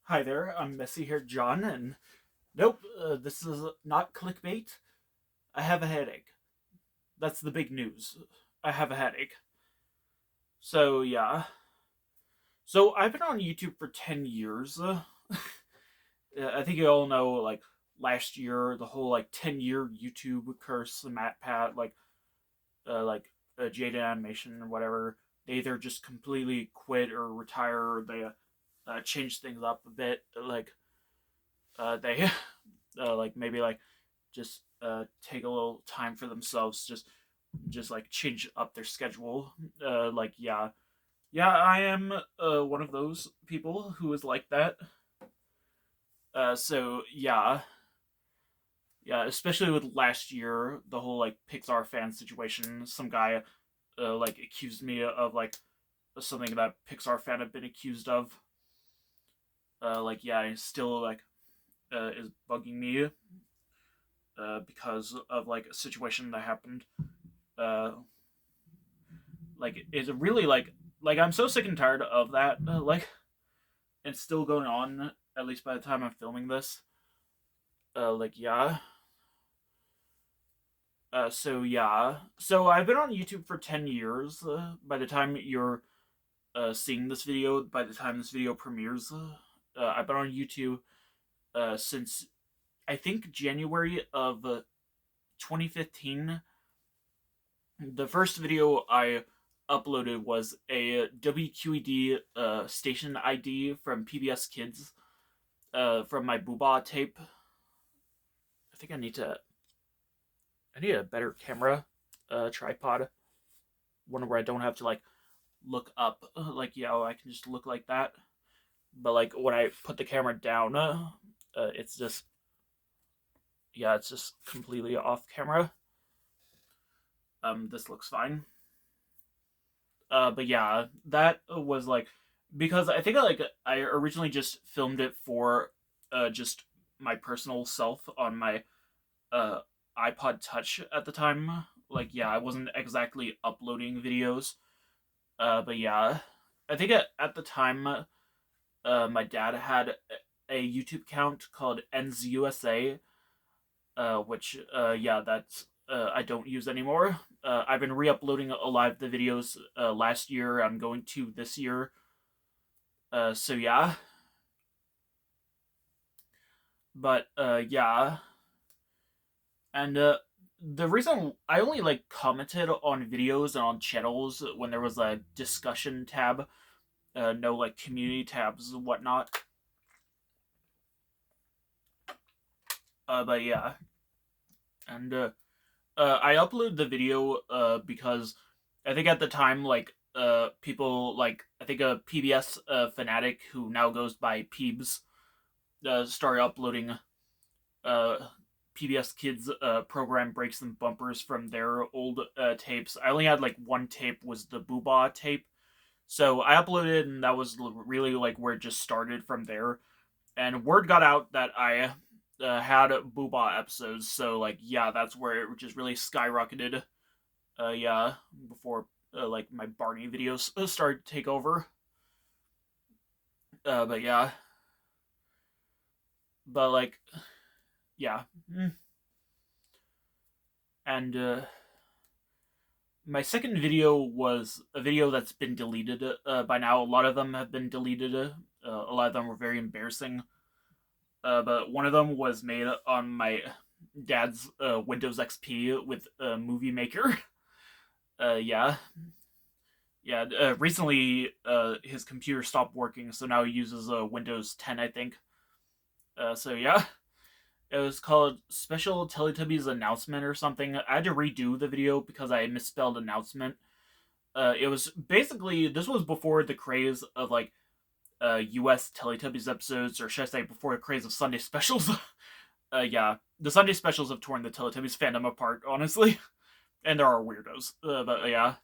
Hi there, I'm Messy Haired John, and nope, this is not clickbait. I have a headache. That's the big news. I have a headache. So, yeah. So, I've been on YouTube for 10 years. I think you all know, like, last year, the whole, 10-year YouTube curse, the MatPat, Jada Animation or whatever. They either just completely quit or retire, or they change things up a bit. They, maybe, just take a little time for themselves, just like change up their schedule. Yeah, I am one of those people who is like that. So yeah, especially with last year, the whole like Pixar fan situation. Some guy accused me of something that Pixar fan had been accused of. It still is bugging me because of like a situation that happened. Uh, it's really I'm so sick and tired of that. It's still going on. At least by the time I'm filming this. Yeah. So I've been on YouTube for 10 years. By the time you're seeing this video, by the time this video premieres, I've been on YouTube since I think January of 2015. The first video I uploaded was a WQED station ID from PBS Kids from my Booba tape. I think I need a better camera tripod, one where I don't have to look up. I can just look like that. But when I put the camera down, it's just it's just completely off camera. This looks fine. But yeah, that was because I think I originally just filmed it for just my personal self on my uh iPod Touch at the time. I wasn't exactly uploading videos. But yeah, I think at the time my dad had a YouTube account called NZUSA, which that's I don't use anymore. I've been re-uploading a lot of the videos last year. I'm going to this year. So yeah, but yeah, and the reason I only commented on videos and on channels when there was a discussion tab, no community tabs and whatnot. But yeah, and I uploaded the video because I think at the time people I think a PBS fanatic who now goes by Peebs started uploading uh PBS Kids program breaks and bumpers from their old tapes. I only had one tape, was the Booba tape. So I uploaded, and that was really where it just started from there. And word got out that I had Booba episodes, so that's where it just really skyrocketed. Yeah, before my Barney videos started to take over. But yeah, but yeah, and my second video was a video that's been deleted by now. A lot of them have been deleted. A lot of them were very embarrassing. But one of them was made on my dad's Windows XP with Movie Maker. Yeah, yeah. Recently, his computer stopped working, so now he uses Windows 10, I think. So yeah, it was called Special Teletubbies Announcement or something. I had to redo the video because I misspelled announcement. It was basically, this was before the craze of U.S. Teletubbies episodes, or should I say, before the craze of Sunday specials. Yeah, the Sunday specials have torn the Teletubbies fandom apart, honestly, and there are weirdos. But yeah,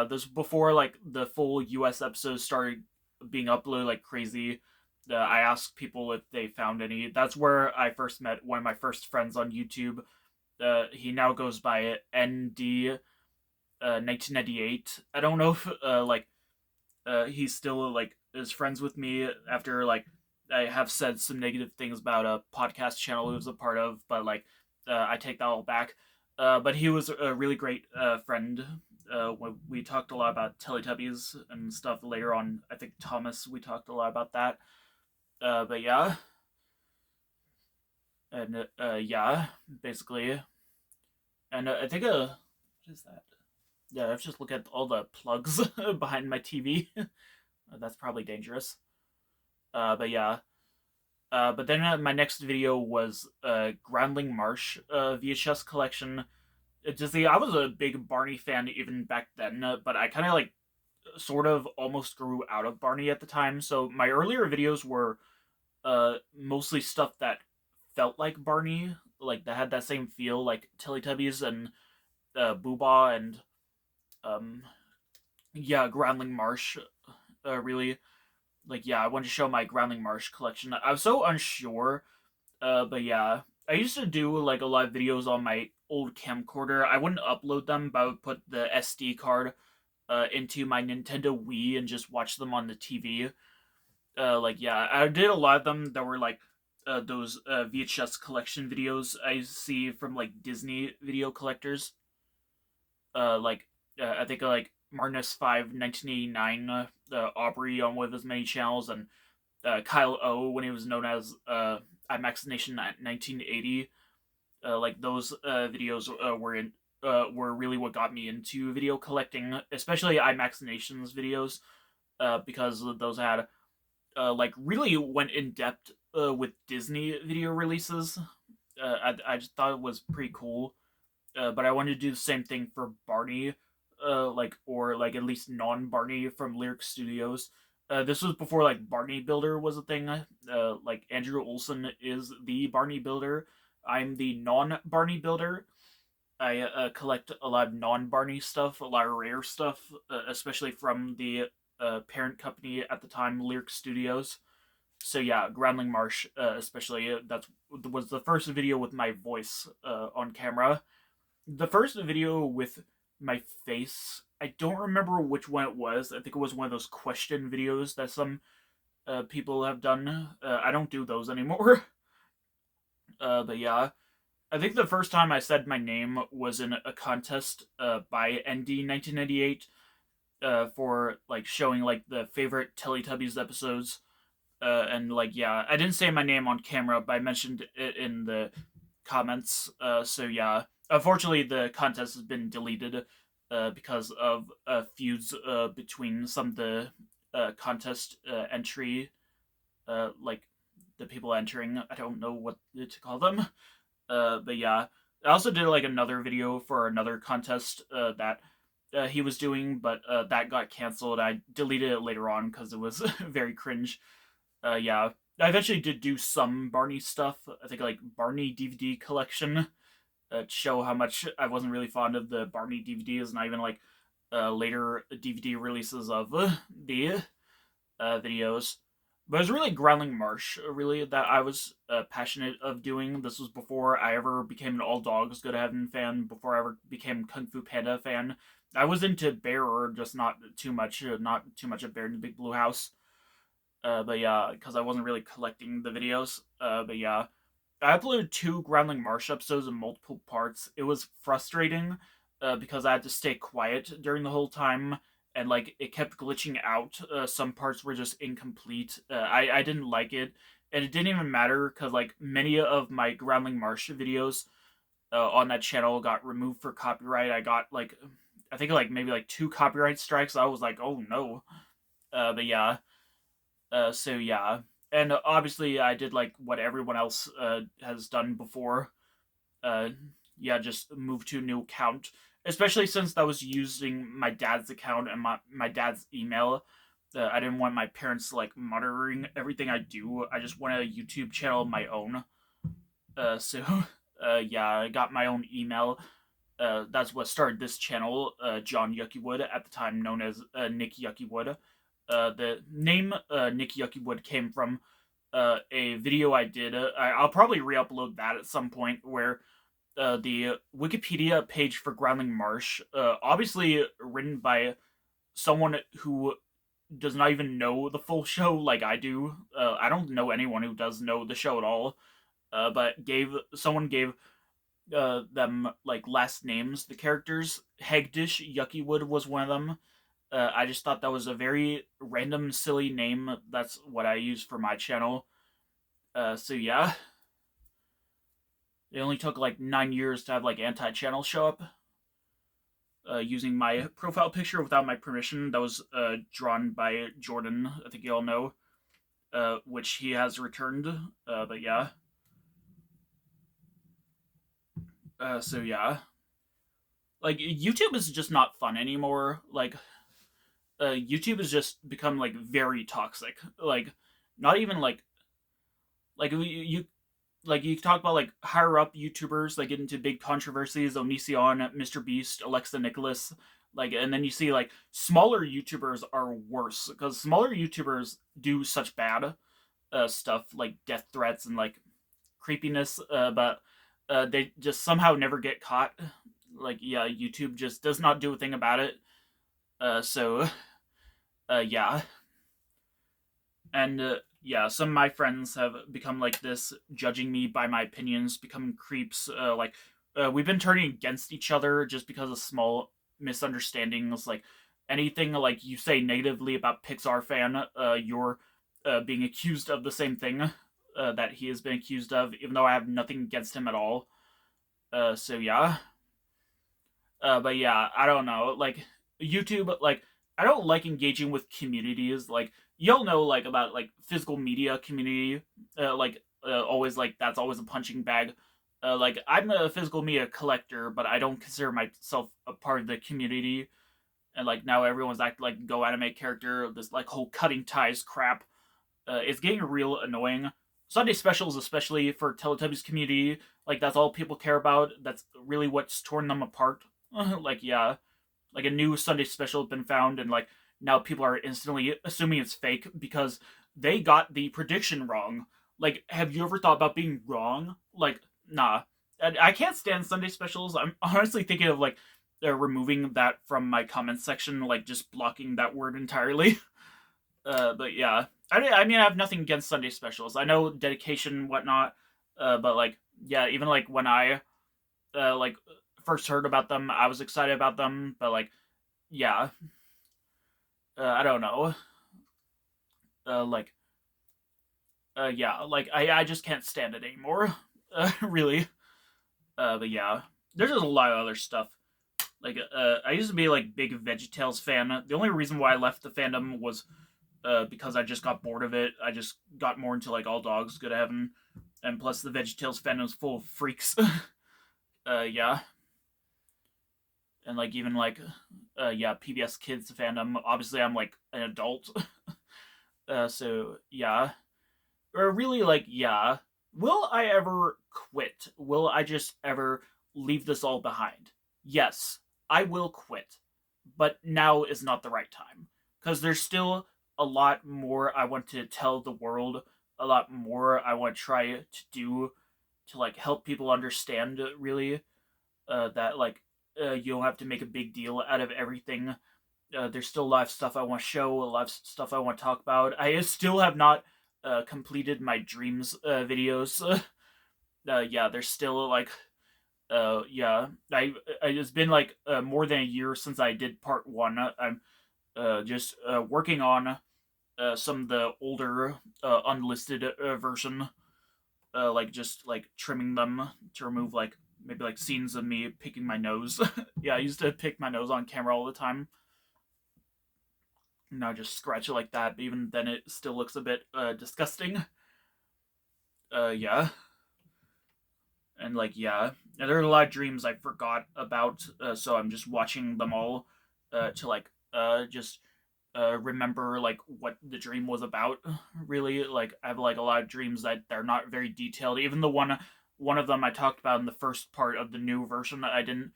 this before the full U.S. episodes started being uploaded like crazy. I asked people if they found any. That's where I first met one of my first friends on YouTube. He now goes by ND 1998. I don't know if he's still is friends with me after like I have said some negative things about a podcast channel he was a part of, but like I take that all back. But he was a really great friend. We talked a lot about Teletubbies and stuff later on. I think Thomas, we talked a lot about that. But yeah, and yeah, basically, and I think what is that? Yeah, I've just looked at all the plugs behind my TV. That's probably dangerous. But yeah. But then my next video was Groundling Marsh VHS collection. Just I was a big Barney fan even back then, but I kind of like sort of almost grew out of Barney at the time. So my earlier videos were mostly stuff that felt like Barney, like that had that same feel, like Teletubbies and Boobah and um, yeah, Groundling Marsh. Really, like yeah, I wanted to show my Groundling Marsh collection. I was so unsure, but yeah, I used to do like a lot of videos on my old camcorder. I wouldn't upload them, but I would put the SD card into my Nintendo Wii and just watch them on the TV. Like yeah, I did a lot of them that were like those VHS collection videos I see from like Disney video collectors. Like I think like Marnus 5 1989, Aubrey on one of his many channels, and Kyle O when he was known as IMAX Nation at 1980. Like those videos were really what got me into video collecting, especially IMAX Nation's videos, because those had like really went in depth with Disney video releases. I just thought it was pretty cool, but I wanted to do the same thing for Barney, like or like at least non-Barney from Lyric Studios. This was before like Barney Builder was a thing. Like Andrew Olson is the Barney Builder. I'm the non-Barney Builder. I collect a lot of non-Barney stuff, a lot of rare stuff, especially from the parent company at the time, Lyric Studios. So yeah, Groundling Marsh, especially that was the first video with my voice on camera. The first video with my face, I don't remember which one it was. I think it was one of those question videos that some people have done. I don't do those anymore. But yeah, I think the first time I said my name was in a contest by ND 1998 for like showing like the favorite Teletubbies episodes. And like yeah, I didn't say my name on camera, but I mentioned it in the comments. So yeah, unfortunately the contest has been deleted because of feuds between some of the contest entry, like the people entering. I don't know what to call them. But yeah, I also did like another video for another contest that he was doing, but that got canceled. I deleted it later on because it was very cringe. Yeah, I eventually did do some Barney stuff. I think like Barney DVD collection to show how much I wasn't really fond of the Barney DVDs, not even like later DVD releases of the videos. But it was really Groundling Marsh, really, that I was passionate of doing. This was before I ever became an All Dogs Go to Heaven fan, before I ever became Kung Fu Panda fan. I was into Bear, just not too much, of Bear in the Big Blue House. But yeah, because I wasn't really collecting the videos. But yeah, I uploaded 2 Groundling Marsh episodes in multiple parts. It was frustrating because I had to stay quiet during the whole time, and like it kept glitching out. Some parts were just incomplete. I didn't like it, and it didn't even matter because like many of my Groundling Marsh videos on that channel got removed for copyright. I got like I think like maybe like 2 copyright strikes. I was like, oh no. But yeah. So yeah, and obviously I did like what everyone else has done before. Uh, yeah, just move to a new account, especially since that was using my dad's account and my dad's email. I didn't want my parents like monitoring everything I do. I just wanted a YouTube channel of my own. So yeah, I got my own email. That's what started this channel, John Yuckywood, at the time known as Nick Yuckywood. The name Nick Yuckywood came from a video I did. I'll probably re-upload that at some point, where the Wikipedia page for Groundling Marsh, obviously written by someone who does not even know the full show like I do. I don't know anyone who does know the show at all. But someone gave them like last names. The characters Hegdish Yuckywood was one of them. I just thought that was a very random, silly name. That's what I use for my channel. So yeah, it only took like 9 years to have like anti-channel show up. Using my profile picture without my permission. That was drawn by Jordan. I think you all know, which he has returned. But yeah. So yeah, like YouTube is just not fun anymore. Like YouTube has just become like very toxic. Like not even you like you talk about like higher up YouTubers that get into big controversies, Onision, Mr. Beast, Alexa Nicholas, like, and then you see like smaller YouTubers are worse because smaller YouTubers do such bad stuff like death threats and like creepiness, but they just somehow never get caught. Like, yeah, YouTube just does not do a thing about it. So, yeah. And, yeah, some of my friends have become like this, judging me by my opinions, becoming creeps. We've been turning against each other just because of small misunderstandings. Like, anything like you say negatively about Pixar fan, you're being accused of the same thing that he has been accused of, even though I have nothing against him at all. So yeah. But yeah, I don't know. Like YouTube, like I don't like engaging with communities. Like y'all know, like about like physical media community. Always like that's always a punching bag. Like I'm a physical media collector, but I don't consider myself a part of the community. And like now everyone's acting like Go Anime character. This like whole cutting ties crap. It's getting real annoying. Sunday specials, especially for Teletubbies community, like that's all people care about. That's really what's torn them apart. Like yeah, like a new Sunday special has been found, and like now people are instantly assuming it's fake because they got the prediction wrong. Like, have you ever thought about being wrong? Like, nah. I can't stand Sunday specials. I'm honestly thinking of like removing that from my comments section, like just blocking that word entirely. But yeah, I mean, I have nothing against Sunday specials. I know dedication and whatnot, but like, yeah, even like when I like first heard about them, I was excited about them. But like, yeah, I don't know, like, yeah, like I just can't stand it anymore, really. But yeah, there's just a lot of other stuff. Like, I used to be like big VeggieTales fan. The only reason why I left the fandom was because I just got bored of it. I just got more into like All Dogs Go to Heaven, and plus the VeggieTales fandom is full of freaks. Yeah, and like even like, yeah, PBS Kids fandom. Obviously, I'm like an adult, so yeah. Or really, like, yeah. Will I ever quit? Will I just ever leave this all behind? Yes, I will quit, but now is not the right time because there's still a lot more I want to tell the world, a lot more I want to try to do to like help people understand really that like you don't have to make a big deal out of everything. There's still a lot of stuff I want to show, a lot of stuff I want to talk about. I still have not completed my dreams videos. Yeah, there's still like yeah, it's been like more than a year since I did part one. I'm just working on some of the older unlisted version, like just like trimming them to remove like maybe like scenes of me picking my nose. Yeah, I used to pick my nose on camera all the time. Now just scratch it like that, but even then it still looks a bit disgusting. Yeah. And like yeah, and there are a lot of dreams I forgot about, so I'm just watching them all to like just remember like what the dream was about. Really, like I have like a lot of dreams that they're not very detailed. Even the one of them I talked about in the first part of the new version that I didn't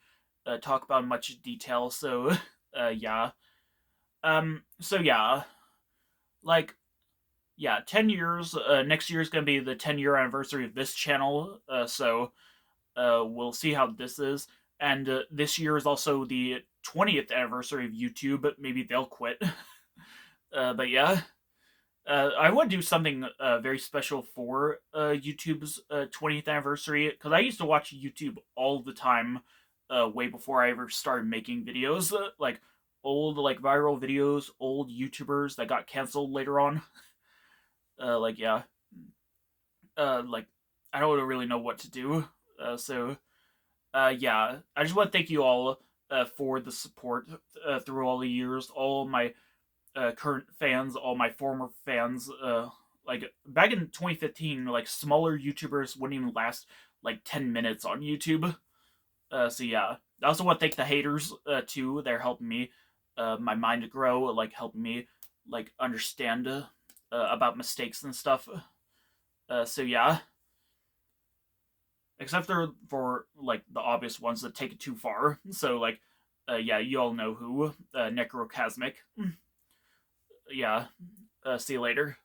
talk about in much detail. So yeah, so yeah, like yeah, 10 years. Next year is gonna be the 10-year anniversary of this channel. So we'll see how this is. And this year is also the 20th anniversary of YouTube. Maybe they'll quit. But yeah, I want to do something very special for YouTube's 20th anniversary because I used to watch YouTube all the time, way before I ever started making videos. Like old like viral videos, old YouTubers that got canceled later on. Like yeah, like I don't really know what to do. So yeah, I just want to thank you all for the support through all the years, all my current fans, all my former fans. Like back in 2015, like smaller YouTubers wouldn't even last like 10 minutes on YouTube. So yeah, I also want to thank the haters too. They're helping me, my mind to grow, like helping me like understand about mistakes and stuff. So yeah, except for like the obvious ones that take it too far. So like, yeah, you all know who, Necrocasmic. Yeah, see you later.